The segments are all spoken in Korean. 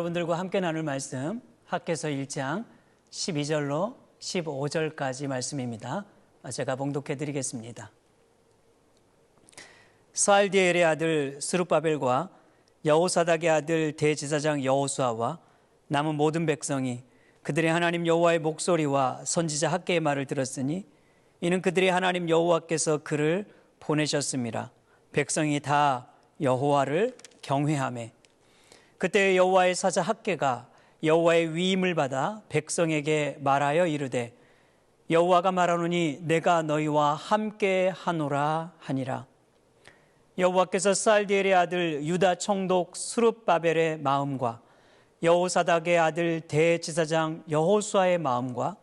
여러분들과 함께 나눌 말씀 학개서 1장 12절로 15절까지 말씀입니다. 제가 봉독해 드리겠습니다. 스알디엘의 아들 스룹바벨과 여호사닥의 아들 대제사장 여호수아와 남은 모든 백성이 그들의 하나님 여호와의 목소리와 선지자 학개의 말을 들었으니 이는 그들의 하나님 여호와께서 그를 보내셨음이라. 백성이 다 여호와를 경외하매 그때 여호와의 사자 학개가 여호와의 위임을 받아 백성에게 말하여 이르되 여호와가 말하노니 내가 너희와 함께 하노라 하니라. 여호와께서 스알디엘의 아들 유다 총독 스룹바벨의 마음과 여호사닥의 아들 대제사장 여호수아의 마음과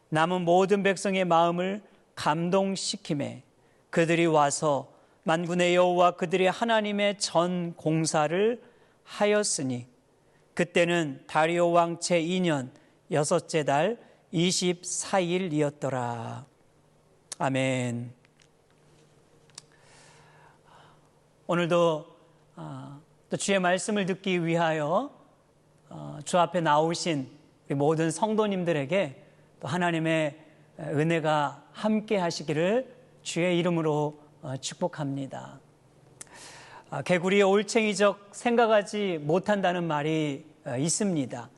남은 모든 백성의 마음을 감동시키매 그들이 와서 만군의 여호와 그들의 하나님의 전 공사를 하였으니 그때는 다리오 왕 제2년 여섯째 달 24일이었더라. 아멘. 오늘도 또 주의 말씀을 듣기 위하여 주 앞에 나오신 우리 모든 성도님들에게 또 하나님의 은혜가 함께 하시기를 주의 이름으로 축복합니다. 개구리의 올챙이적 생각하지 못한다는 말이 있습니다.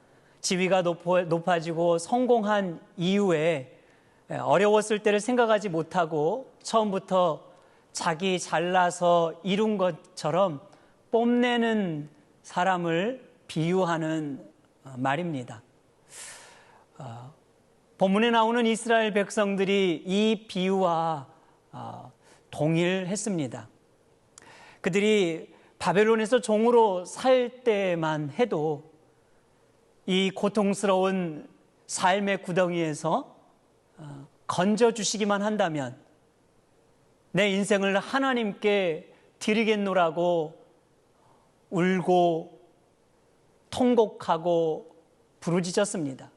지위가 높아지고 성공한 이후에 어려웠을 때를 생각하지 못하고 처음부터 자기 잘나서 이룬 것처럼 뽐내는 사람을 비유하는 말입니다. 본문에 나오는 이스라엘 백성들이 이 비유와 동일했습니다. 그들이 바벨론에서 종으로 살 때만 해도 이 고통스러운 삶의 구덩이에서 건져주시기만 한다면 내 인생을 하나님께 드리겠노라고 울고 통곡하고 부르짖었습니다.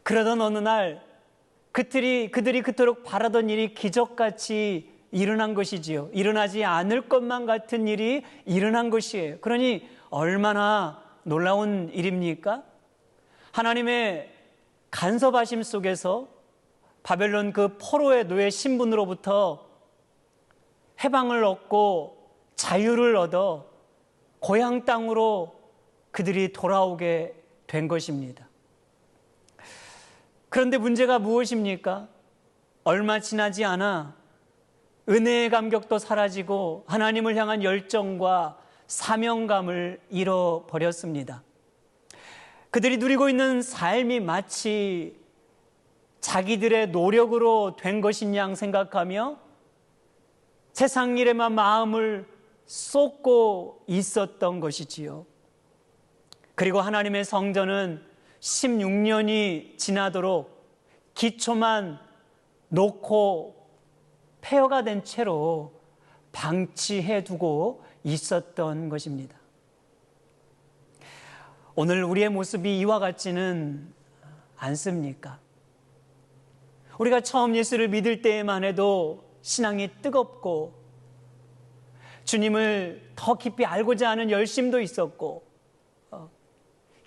그러던 어느 날 그들이 그토록 바라던 일이 기적같이 일어난 것이지요. 일어나지 않을 것만 같은 일이 일어난 것이에요. 그러니 얼마나 놀라운 일입니까? 하나님의 간섭하심 속에서 바벨론 그 포로의 노예 신분으로부터 해방을 얻고 자유를 얻어 고향 땅으로 그들이 돌아오게 된 것입니다. 그런데 문제가 무엇입니까? 얼마 지나지 않아 은혜의 감격도 사라지고 하나님을 향한 열정과 사명감을 잃어버렸습니다. 그들이 누리고 있는 삶이 마치 자기들의 노력으로 된 것인 양 생각하며 세상 일에만 마음을 쏟고 있었던 것이지요. 그리고 하나님의 성전은 16년이 지나도록 기초만 놓고 폐허가 된 채로 방치해두고 있었던 것입니다. 오늘 우리의 모습이 이와 같지는 않습니까? 우리가 처음 예수를 믿을 때에만 해도 신앙이 뜨겁고 주님을 더 깊이 알고자 하는 열심도 있었고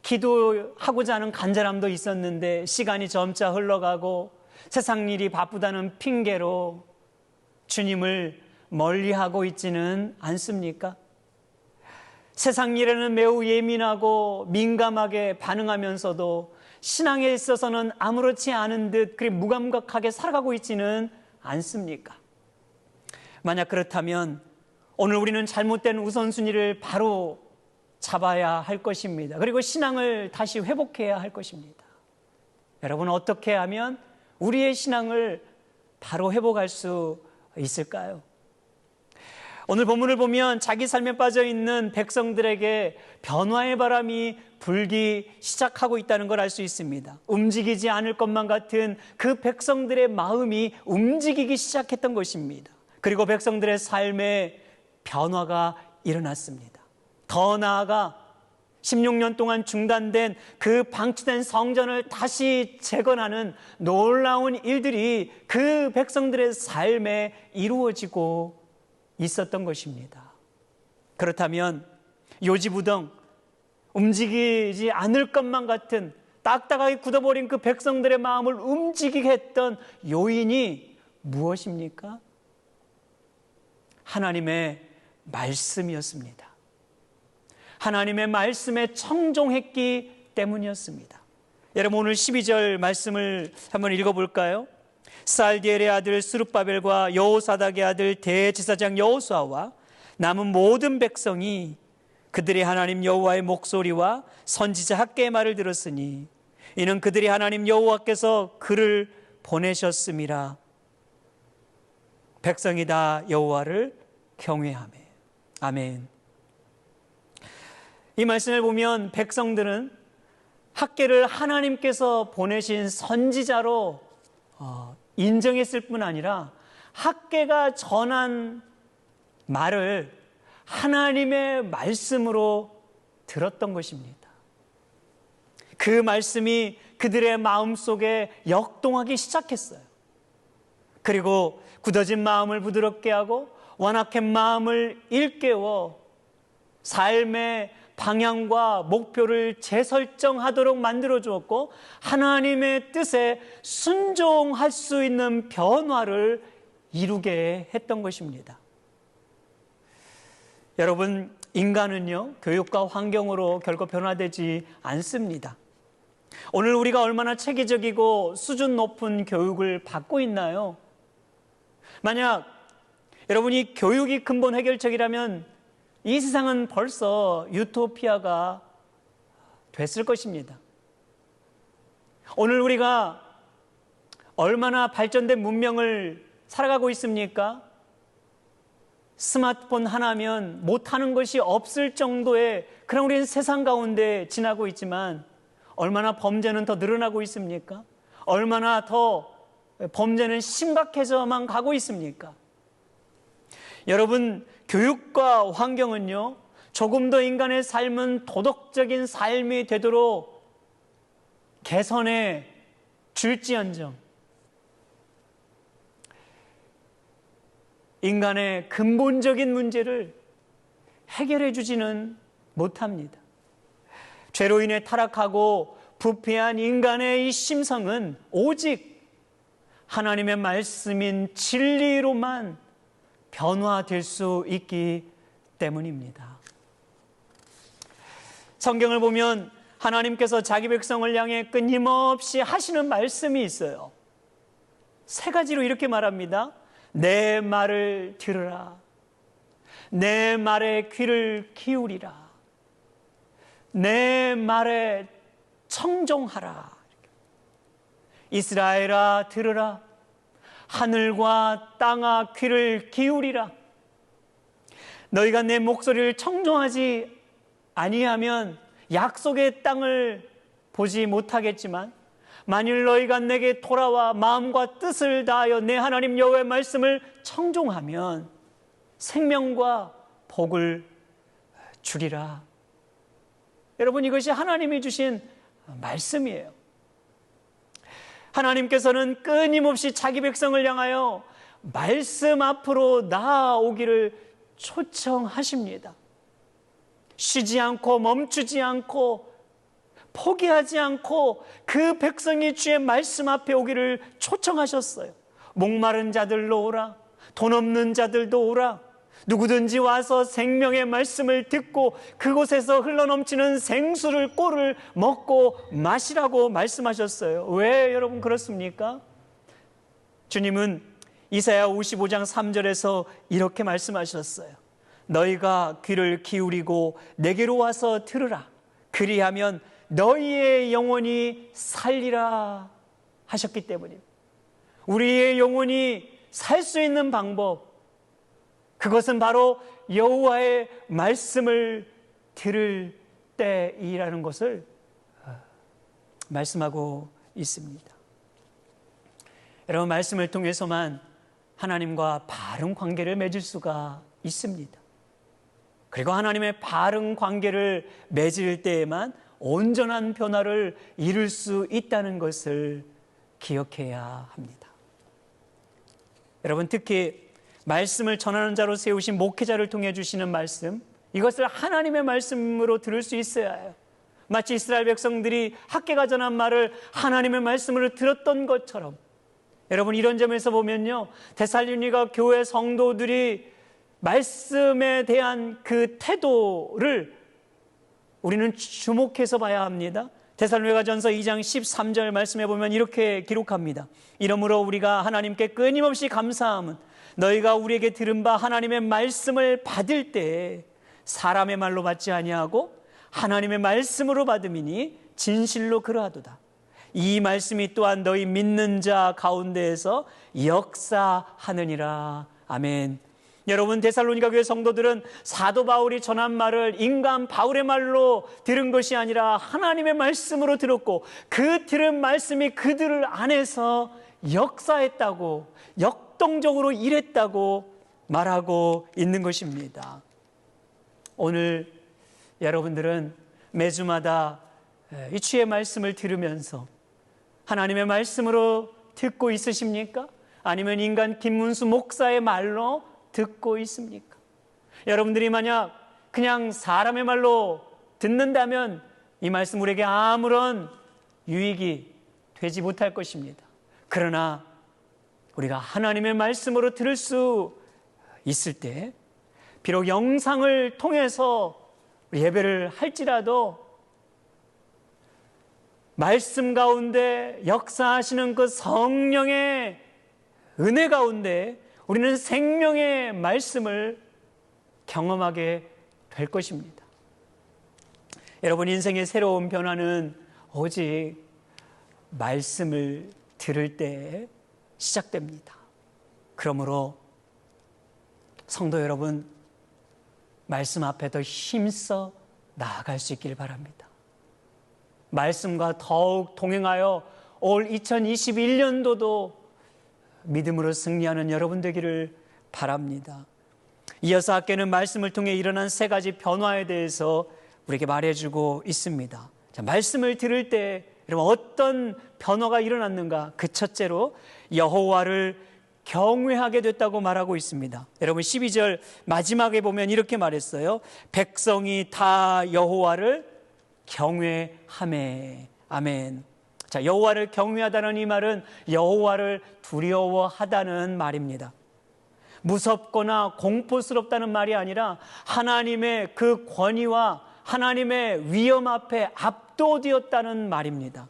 기도하고자 하는 간절함도 있었는데 시간이 점차 흘러가고 세상 일이 바쁘다는 핑계로 주님을 멀리하고 있지는 않습니까? 세상 일에는 매우 예민하고 민감하게 반응하면서도 신앙에 있어서는 아무렇지 않은 듯 그리 무감각하게 살아가고 있지는 않습니까? 만약 그렇다면 오늘 우리는 잘못된 우선순위를 바로 잡아야 할 것입니다. 그리고 신앙을 다시 회복해야 할 것입니다. 여러분, 어떻게 하면 우리의 신앙을 바로 회복할 수 있을까요? 오늘 본문을 보면 자기 삶에 빠져있는 백성들에게 변화의 바람이 불기 시작하고 있다는 걸 알 수 있습니다. 움직이지 않을 것만 같은 그 백성들의 마음이 움직이기 시작했던 것입니다. 그리고 백성들의 삶에 변화가 일어났습니다. 더 나아가 16년 동안 중단된 그 방치된 성전을 다시 재건하는 놀라운 일들이 그 백성들의 삶에 이루어지고 있었던 것입니다. 그렇다면 요지부동 움직이지 않을 것만 같은 딱딱하게 굳어버린 그 백성들의 마음을 움직이게 했던 요인이 무엇입니까? 하나님의 말씀이었습니다. 하나님의 말씀에 청종했기 때문이었습니다. 여러분, 오늘 12절 말씀을 한번 읽어볼까요? 살디엘의 아들 스룹바벨과 여호사닥의 아들 대제사장 여호수아와 남은 모든 백성이 그들이 하나님 여호와의 목소리와 선지자 학개의 말을 들었으니 이는 그들이 하나님 여호와께서 그를 보내셨음이라. 백성이 다 여호와를 경외하며. 아멘. 이 말씀을 보면 백성들은 학개를 하나님께서 보내신 선지자로 인정했을 뿐 아니라 학개가 전한 말을 하나님의 말씀으로 들었던 것입니다. 그 말씀이 그들의 마음속에 역동하기 시작했어요. 그리고 굳어진 마음을 부드럽게 하고 완악한 마음을 일깨워 삶의 방향과 목표를 재설정하도록 만들어 주었고 하나님의 뜻에 순종할 수 있는 변화를 이루게 했던 것입니다. 여러분, 인간은요, 교육과 환경으로 결코 변화되지 않습니다. 오늘 우리가 얼마나 체계적이고 수준 높은 교육을 받고 있나요? 만약 여러분이 교육이 근본 해결책이라면 이 세상은 벌써 유토피아가 됐을 것입니다. 오늘 우리가 얼마나 발전된 문명을 살아가고 있습니까? 스마트폰 하나면 못하는 것이 없을 정도의 그런 우리는 세상 가운데 지나고 있지만 얼마나 범죄는 더 늘어나고 있습니까? 얼마나 더 범죄는 심각해져만 가고 있습니까? 여러분, 교육과 환경은요, 조금 더 인간의 삶은 도덕적인 삶이 되도록 개선해 줄지언정 인간의 근본적인 문제를 해결해 주지는 못합니다. 죄로 인해 타락하고 부패한 인간의 이 심성은 오직 하나님의 말씀인 진리로만 변화될 수 있기 때문입니다. 성경을 보면 하나님께서 자기 백성을 향해 끊임없이 하시는 말씀이 있어요. 세 가지로 이렇게 말합니다. 내 말을 들으라. 내 말에 귀를 기울이라. 내 말에 청종하라. 이스라엘아 들으라. 하늘과 땅아 귀를 기울이라. 너희가 내 목소리를 청종하지 아니하면 약속의 땅을 보지 못하겠지만 만일 너희가 내게 돌아와 마음과 뜻을 다하여 내 하나님 여호와의 말씀을 청종하면 생명과 복을 주리라. 여러분, 이것이 하나님이 주신 말씀이에요. 하나님께서는 끊임없이 자기 백성을 향하여 말씀 앞으로 나아오기를 초청하십니다. 쉬지 않고 멈추지 않고 포기하지 않고 그 백성이 주의 말씀 앞에 오기를 초청하셨어요. 목마른 자들로 오라. 돈 없는 자들도 오라. 누구든지 와서 생명의 말씀을 듣고 그곳에서 흘러넘치는 생수를 꼴을 먹고 마시라고 말씀하셨어요. 왜 여러분 그렇습니까? 주님은 이사야 55장 3절에서 이렇게 말씀하셨어요. 너희가 귀를 기울이고 내게로 와서 들으라. 그리하면 너희의 영혼이 살리라 하셨기 때문입니다. 우리의 영혼이 살 수 있는 방법, 그것은 바로 여호와의 말씀을 들을 때이라는 것을 말씀하고 있습니다. 여러분, 말씀을 통해서만 하나님과 바른 관계를 맺을 수가 있습니다. 그리고 하나님의 바른 관계를 맺을 때에만 온전한 변화를 이룰 수 있다는 것을 기억해야 합니다. 여러분, 특히 말씀을 전하는 자로 세우신 목회자를 통해 주시는 말씀, 이것을 하나님의 말씀으로 들을 수 있어야 해요. 마치 이스라엘 백성들이 학개가 전한 말을 하나님의 말씀으로 들었던 것처럼, 여러분 이런 점에서 보면요, 데살로니가 교회 성도들이 말씀에 대한 그 태도를 우리는 주목해서 봐야 합니다. 데살로니가전서 2장 13절 말씀에 보면 이렇게 기록합니다. 이러므로 우리가 하나님께 끊임없이 감사함은 너희가 우리에게 들은 바 하나님의 말씀을 받을 때 사람의 말로 받지 아니하고 하나님의 말씀으로 받음이니 진실로 그러하도다. 이 말씀이 또한 너희 믿는 자 가운데에서 역사하느니라. 아멘. 여러분, 데살로니가 교회 성도들은 사도 바울이 전한 말을 인간 바울의 말로 들은 것이 아니라 하나님의 말씀으로 들었고, 그 들은 말씀이 그들 안에서 역사했다고, 역동적으로 일했다고 말하고 있는 것입니다. 오늘 여러분들은 매주마다 이 주의 말씀을 들으면서 하나님의 말씀으로 듣고 있으십니까? 아니면 인간 김문수 목사의 말로 듣고 있습니까? 여러분들이 만약 그냥 사람의 말로 듣는다면 이 말씀 우리에게 아무런 유익이 되지 못할 것입니다. 그러나 우리가 하나님의 말씀으로 들을 수 있을 때, 비록 영상을 통해서 예배를 할지라도 말씀 가운데 역사하시는 그 성령의 은혜 가운데 우리는 생명의 말씀을 경험하게 될 것입니다. 여러분, 인생의 새로운 변화는 오직 말씀을 들을 때 시작됩니다. 그러므로 성도 여러분, 말씀 앞에 더 힘써 나아갈 수 있기를 바랍니다. 말씀과 더욱 동행하여 올 2021년도도 믿음으로 승리하는 여러분 되기를 바랍니다. 이어서 학교는 말씀을 통해 일어난 세 가지 변화에 대해서 우리에게 말해주고 있습니다. 자, 말씀을 들을 때 여러분 어떤 변화가 일어났는가? 그 첫째로 여호와를 경외하게 됐다고 말하고 있습니다. 여러분 12절 마지막에 보면 이렇게 말했어요. 백성이 다 여호와를 경외하매. 아멘. 자, 여호와를 경외하다는 이 말은 여호와를 두려워하다는 말입니다. 무섭거나 공포스럽다는 말이 아니라 하나님의 그 권위와 하나님의 위엄 앞에 압도되었다는 말입니다.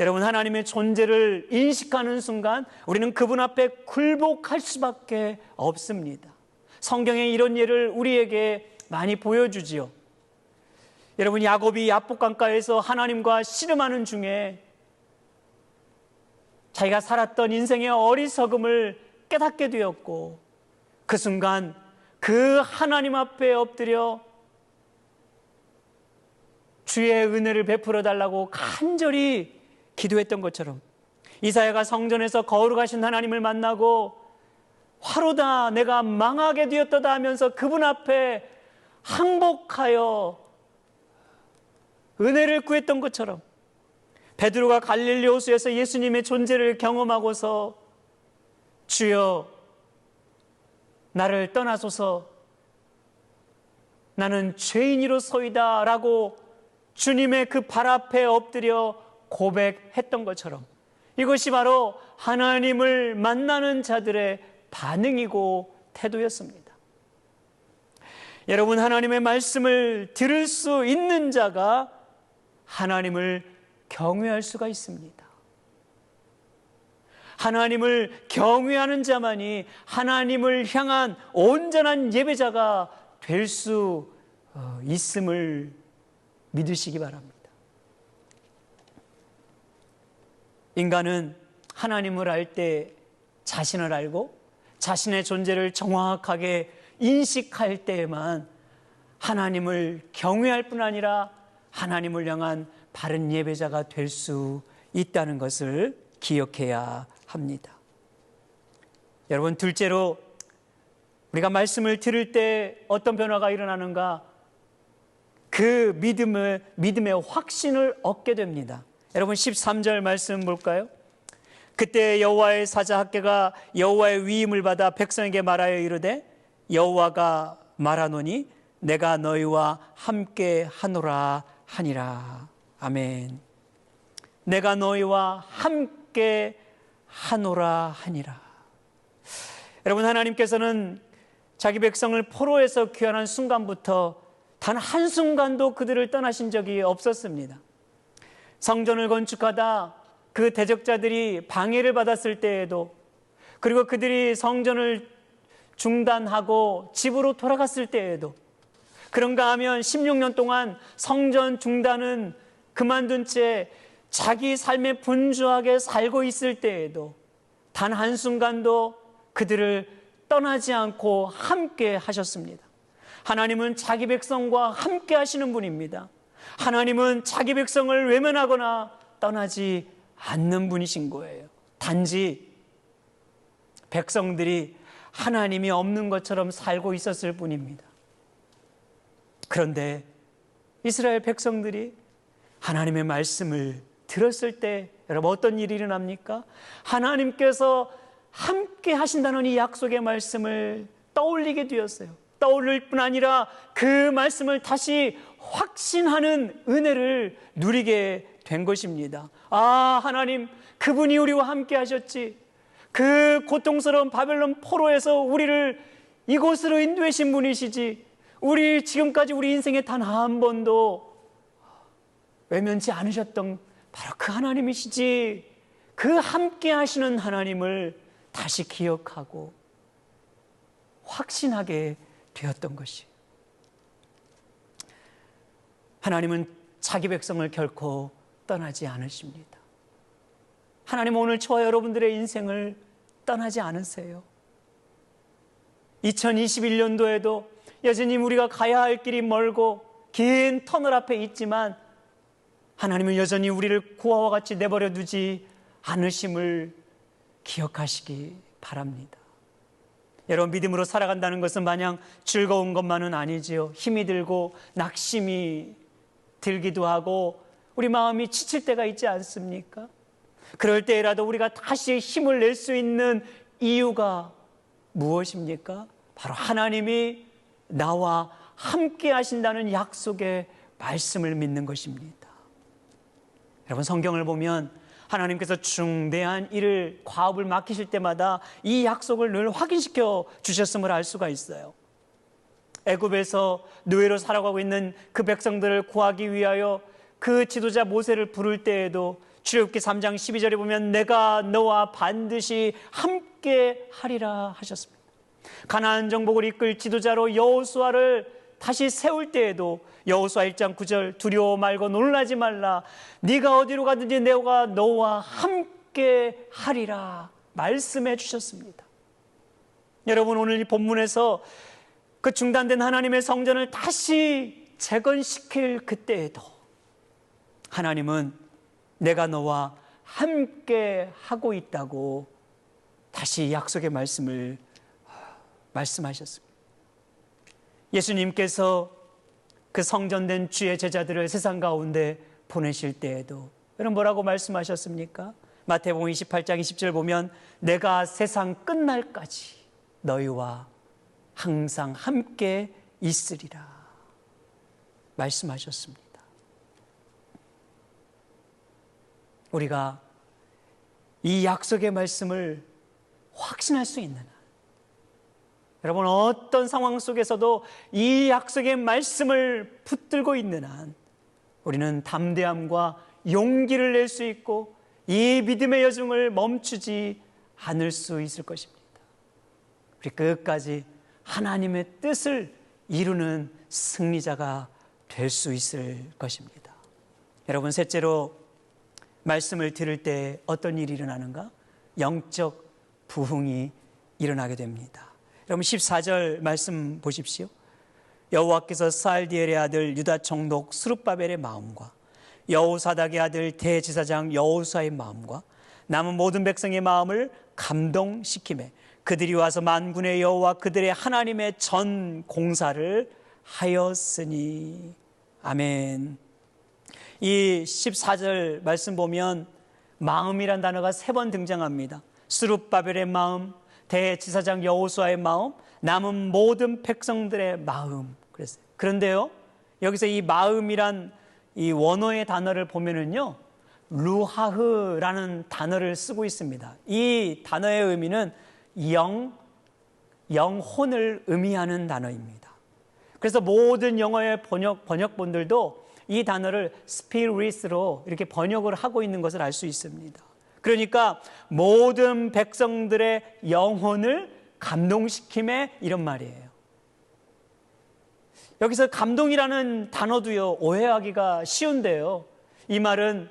여러분, 하나님의 존재를 인식하는 순간 우리는 그분 앞에 굴복할 수밖에 없습니다. 성경에 이런 예를 우리에게 많이 보여주지요. 여러분, 야곱이 야복강가에서 하나님과 씨름하는 중에 자기가 살았던 인생의 어리석음을 깨닫게 되었고, 그 순간 그 하나님 앞에 엎드려 주의 은혜를 베풀어 달라고 간절히 기도했던 것처럼, 이사야가 성전에서 거룩하신 하나님을 만나고 화로다 내가 망하게 되었도다 하면서 그분 앞에 항복하여 은혜를 구했던 것처럼, 베드로가 갈릴리 호수에서 예수님의 존재를 경험하고서 주여 나를 떠나소서 나는 죄인이로소이다 라고 주님의 그 발 앞에 엎드려 고백했던 것처럼, 이것이 바로 하나님을 만나는 자들의 반응이고 태도였습니다. 여러분, 하나님의 말씀을 들을 수 있는 자가 하나님을 경외할 수가 있습니다. 하나님을 경외하는 자만이 하나님을 향한 온전한 예배자가 될 수 있음을 믿으시기 바랍니다. 인간은 하나님을 알 때 자신을 알고 자신의 존재를 정확하게 인식할 때에만 하나님을 경외할 뿐 아니라 하나님을 향한 바른 예배자가 될 수 있다는 것을 기억해야 합니다. 여러분, 둘째로 우리가 말씀을 들을 때 어떤 변화가 일어나는가? 그 믿음의 확신을 얻게 됩니다. 여러분 13절 말씀 볼까요? 그때 여호와의 사자 학개가 여호와의 위임을 받아 백성에게 말하여 이르되 여호와가 말하노니 내가 너희와 함께 하노라 하니라. 아멘. 내가 너희와 함께 하노라 하니라. 여러분, 하나님께서는 자기 백성을 포로에서 귀환한 순간부터 단 한순간도 그들을 떠나신 적이 없었습니다. 성전을 건축하다 그 대적자들이 방해를 받았을 때에도, 그리고 그들이 성전을 중단하고 집으로 돌아갔을 때에도, 그런가 하면 16년 동안 성전 중단은 그만둔 채 자기 삶에 분주하게 살고 있을 때에도 단 한순간도 그들을 떠나지 않고 함께 하셨습니다. 하나님은 자기 백성과 함께 하시는 분입니다. 하나님은 자기 백성을 외면하거나 떠나지 않는 분이신 거예요. 단지 백성들이 하나님이 없는 것처럼 살고 있었을 뿐입니다. 그런데 이스라엘 백성들이 하나님의 말씀을 들었을 때 여러분, 어떤 일이 일어납니까? 하나님께서 함께 하신다는 이 약속의 말씀을 떠올리게 되었어요. 떠올릴 뿐 아니라 그 말씀을 다시 확신하는 은혜를 누리게 된 것입니다. 아, 하나님, 그분이 우리와 함께 하셨지. 그 고통스러운 바벨론 포로에서 우리를 이곳으로 인도하신 분이시지. 우리 지금까지 우리 인생에 단 한 번도 외면치 않으셨던 바로 그 하나님이시지. 그 함께 하시는 하나님을 다시 기억하고 확신하게 되었던 것이. 하나님은 자기 백성을 결코 떠나지 않으십니다. 하나님, 오늘 저와 여러분들의 인생을 떠나지 않으세요. 2021년도에도 여전히 우리가 가야 할 길이 멀고 긴 터널 앞에 있지만 하나님은 여전히 우리를 구화와 같이 내버려 두지 않으심을 기억하시기 바랍니다. 여러분, 믿음으로 살아간다는 것은 마냥 즐거운 것만은 아니지요. 힘이 들고 낙심이 들기도 하고 우리 마음이 지칠 때가 있지 않습니까? 그럴 때라도 우리가 다시 힘을 낼 수 있는 이유가 무엇입니까? 바로 하나님이 나와 함께 하신다는 약속의 말씀을 믿는 것입니다. 여러분, 성경을 보면 하나님께서 중대한 일을, 과업을 맡기실 때마다 이 약속을 늘 확인시켜 주셨음을 알 수가 있어요. 애굽에서 노예로 살아가고 있는 그 백성들을 구하기 위하여 그 지도자 모세를 부를 때에도 출애굽기 3장 12절에 보면 내가 너와 반드시 함께 하리라 하셨습니다. 가나안 정복을 이끌 지도자로 여호수아를 다시 세울 때에도 여호수아 1장 9절 두려워 말고 놀라지 말라. 네가 어디로 가든지 내가 너와 함께 하리라 말씀해 주셨습니다. 여러분, 오늘 이 본문에서 그 중단된 하나님의 성전을 다시 재건시킬 그때에도 하나님은 내가 너와 함께 하고 있다고 다시 약속의 말씀을 말씀하셨습니다. 예수님께서 그 성전된 주의 제자들을 세상 가운데 보내실 때에도 여러분 뭐라고 말씀하셨습니까? 마태복음 28장 20절 보면 내가 세상 끝날까지 너희와 항상 함께 있으리라 말씀하셨습니다. 우리가 이 약속의 말씀을 확신할 수 있는 한, 여러분 어떤 상황 속에서도 이 약속의 말씀을 붙들고 있는 한 우리는 담대함과 용기를 낼 수 있고 이 믿음의 여정을 멈추지 않을 수 있을 것입니다. 우리 끝까지 하나님의 뜻을 이루는 승리자가 될 수 있을 것입니다. 여러분, 셋째로 말씀을 들을 때 어떤 일이 일어나는가? 영적 부흥이 일어나게 됩니다. 여러분 14절 말씀 보십시오. 여호와께서 살디엘의 아들 유다 총독 스룹바벨의 마음과 여호사닥의 아들 대제사장 여호수아의 마음과 남은 모든 백성의 마음을 감동시키매 그들이 와서 만군의 여호와 그들의 하나님의 전 공사를 하였으니. 아멘. 이 14절 말씀 보면 마음이란 단어가 3번 등장합니다. 스룹바벨의 마음, 대제사장 여호수아의 마음, 남은 모든 백성들의 마음. 그랬어요. 그런데요, 여기서 이 마음이란 이 원어의 단어를 보면은요, 루하흐라는 단어를 쓰고 있습니다. 이 단어의 의미는 영혼을 의미하는 단어입니다. 그래서 모든 영어의 번역본들도 이 단어를 스피릿으로 이렇게 번역을 하고 있는 것을 알 수 있습니다. 그러니까 모든 백성들의 영혼을 감동시킴에 이런 말이에요. 여기서 감동이라는 단어도요, 오해하기가 쉬운데요. 이 말은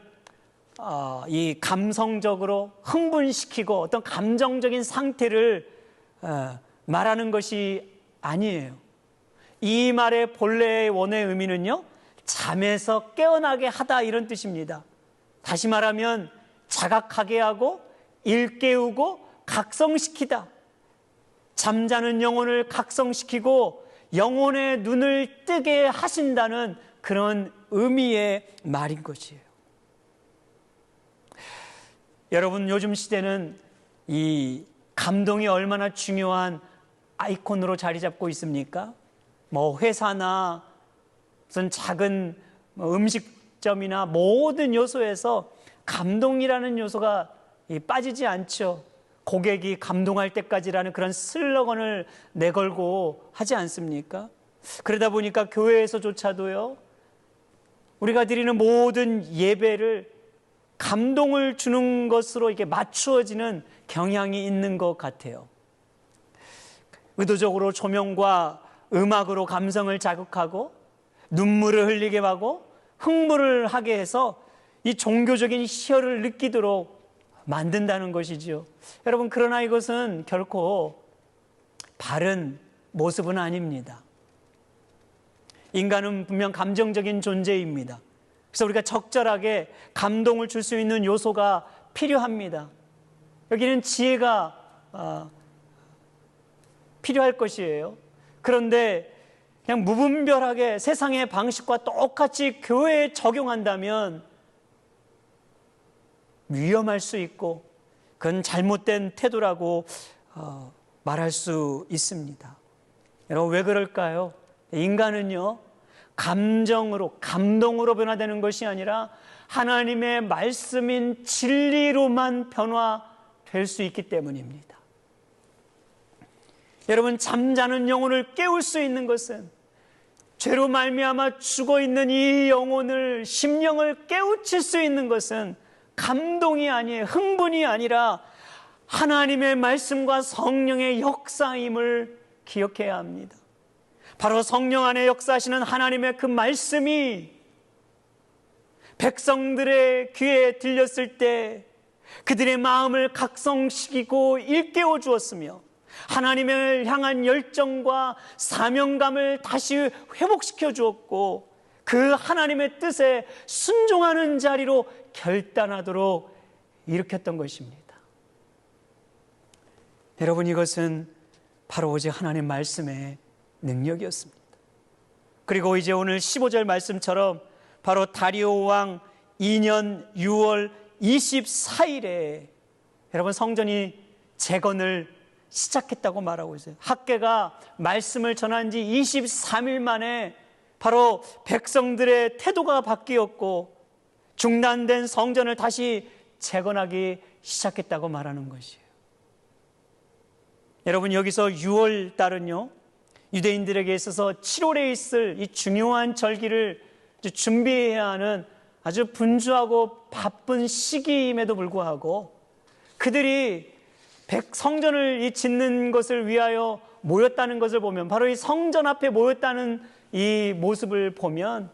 이 감성적으로 흥분시키고 어떤 감정적인 상태를 말하는 것이 아니에요. 이 말의 본래의 원어의 의미는요, 잠에서 깨어나게 하다 이런 뜻입니다. 다시 말하면 자각하게 하고 일깨우고 각성시키다. 잠자는 영혼을 각성시키고 영혼의 눈을 뜨게 하신다는 그런 의미의 말인 것이에요. 여러분, 요즘 시대는 이 감동이 얼마나 중요한 아이콘으로 자리 잡고 있습니까? 회사나 무슨 작은 음식점이나 모든 요소에서 감동이라는 요소가 빠지지 않죠. 고객이 감동할 때까지라는 그런 슬로건을 내걸고 하지 않습니까? 그러다 보니까 교회에서조차도요, 우리가 드리는 모든 예배를 감동을 주는 것으로 이렇게 맞추어지는 경향이 있는 것 같아요. 의도적으로 조명과 음악으로 감성을 자극하고 눈물을 흘리게 하고 흥분을 하게 해서 이 종교적인 희열을 느끼도록 만든다는 것이죠. 여러분, 그러나 이것은 결코 바른 모습은 아닙니다. 인간은 분명 감정적인 존재입니다. 그래서 우리가 적절하게 감동을 줄 수 있는 요소가 필요합니다. 여기는 지혜가 필요할 것이에요. 그런데 그냥 무분별하게 세상의 방식과 똑같이 교회에 적용한다면 위험할 수 있고 그건 잘못된 태도라고 말할 수 있습니다. 여러분, 왜 그럴까요? 인간은요, 감동으로 변화되는 것이 아니라 하나님의 말씀인 진리로만 변화될 수 있기 때문입니다. 여러분, 잠자는 영혼을 깨울 수 있는 것은, 죄로 말미암아 죽어있는 이 영혼을, 심령을 깨우칠 수 있는 것은 감동이 아니에요. 흥분이 아니라 하나님의 말씀과 성령의 역사임을 기억해야 합니다. 바로 성령 안에 역사하시는 하나님의 그 말씀이 백성들의 귀에 들렸을 때 그들의 마음을 각성시키고 일깨워 주었으며 하나님을 향한 열정과 사명감을 다시 회복시켜 주었고 그 하나님의 뜻에 순종하는 자리로 결단하도록 일으켰던 것입니다. 여러분, 이것은 바로 오직 하나님의 말씀의 능력이었습니다. 그리고 이제 오늘 15절 말씀처럼 바로 다리오 왕 2년 6월 24일에 여러분, 성전이 재건을 시작했다고 말하고 있어요. 학개가 말씀을 전한 지 23일 만에 바로 백성들의 태도가 바뀌었고 중단된 성전을 다시 재건하기 시작했다고 말하는 것이에요. 여러분, 여기서 6월 달은요, 유대인들에게 있어서 7월에 있을 이 중요한 절기를 준비해야 하는 아주 분주하고 바쁜 시기임에도 불구하고 그들이 성전을 짓는 것을 위하여 모였다는 것을 보면, 바로 이 성전 앞에 모였다는 이 모습을 보면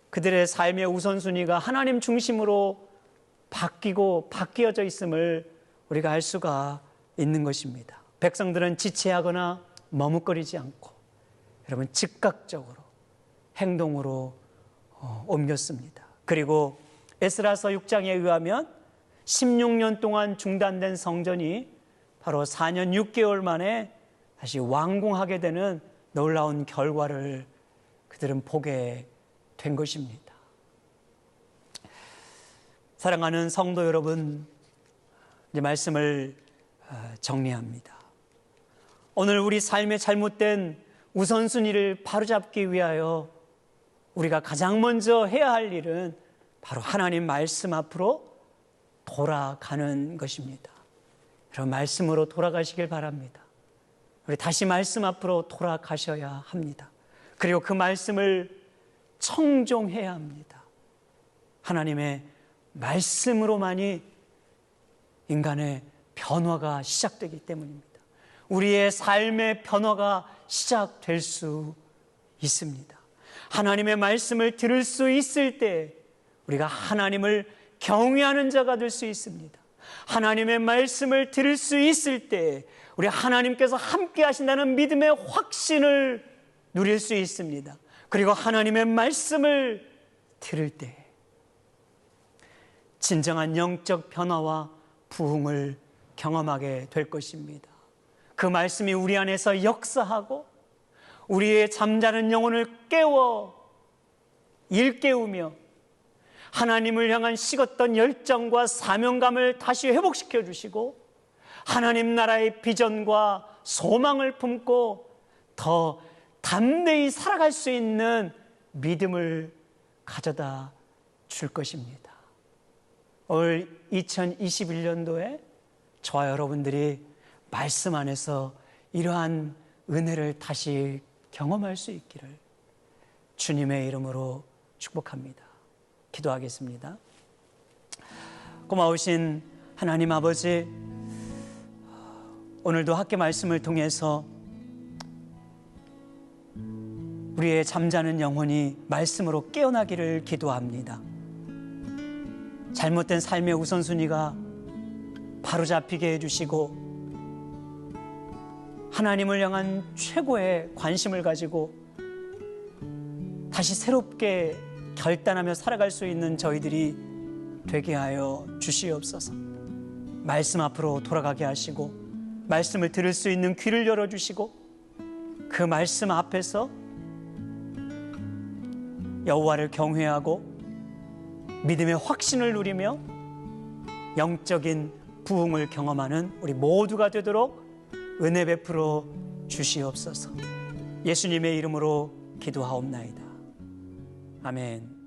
그들의 삶의 우선순위가 하나님 중심으로 바뀌어져 있음을 우리가 알 수가 있는 것입니다. 백성들은 지체하거나 머뭇거리지 않고 여러분, 즉각적으로 행동으로 옮겼습니다. 그리고 에스라서 6장에 의하면 16년 동안 중단된 성전이 바로 4년 6개월 만에 다시 완공하게 되는 놀라운 결과를 그들은 보게 된 것입니다. 사랑하는 성도 여러분, 이제 말씀을 정리합니다. 오늘 우리 삶의 잘못된 우선순위를 바로잡기 위하여 우리가 가장 먼저 해야 할 일은 바로 하나님 말씀 앞으로 돌아가는 것입니다. 그런 말씀으로 돌아가시길 바랍니다. 우리 다시 말씀 앞으로 돌아가셔야 합니다. 그리고 그 말씀을 청종해야 합니다. 하나님의 말씀으로만이 인간의 변화가 시작되기 때문입니다. 우리의 삶의 변화가 시작될 수 있습니다. 하나님의 말씀을 들을 수 있을 때 우리가 하나님을 경외하는 자가 될 수 있습니다. 하나님의 말씀을 들을 수 있을 때 우리 하나님께서 함께 하신다는 믿음의 확신을 누릴 수 있습니다. 그리고 하나님의 말씀을 들을 때 진정한 영적 변화와 부흥을 경험하게 될 것입니다. 그 말씀이 우리 안에서 역사하고 우리의 잠자는 영혼을 깨워 일깨우며 하나님을 향한 식었던 열정과 사명감을 다시 회복시켜 주시고 하나님 나라의 비전과 소망을 품고 더 담대히 살아갈 수 있는 믿음을 가져다 줄 것입니다. 올 2021년도에 저와 여러분들이 말씀 안에서 이러한 은혜를 다시 경험할 수 있기를 주님의 이름으로 축복합니다. 기도하겠습니다. 고마우신 하나님 아버지, 오늘도 학교 말씀을 통해서 우리의 잠자는 영혼이 말씀으로 깨어나기를 기도합니다. 잘못된 삶의 우선순위가 바로잡히게 해주시고 하나님을 향한 최고의 관심을 가지고 다시 새롭게 결단하며 살아갈 수 있는 저희들이 되게 하여 주시옵소서. 말씀 앞으로 돌아가게 하시고 말씀을 들을 수 있는 귀를 열어주시고 그 말씀 앞에서 여호와를 경외하고 믿음의 확신을 누리며 영적인 부흥을 경험하는 우리 모두가 되도록 은혜 베풀어 주시옵소서. 예수님의 이름으로 기도하옵나이다. 아멘.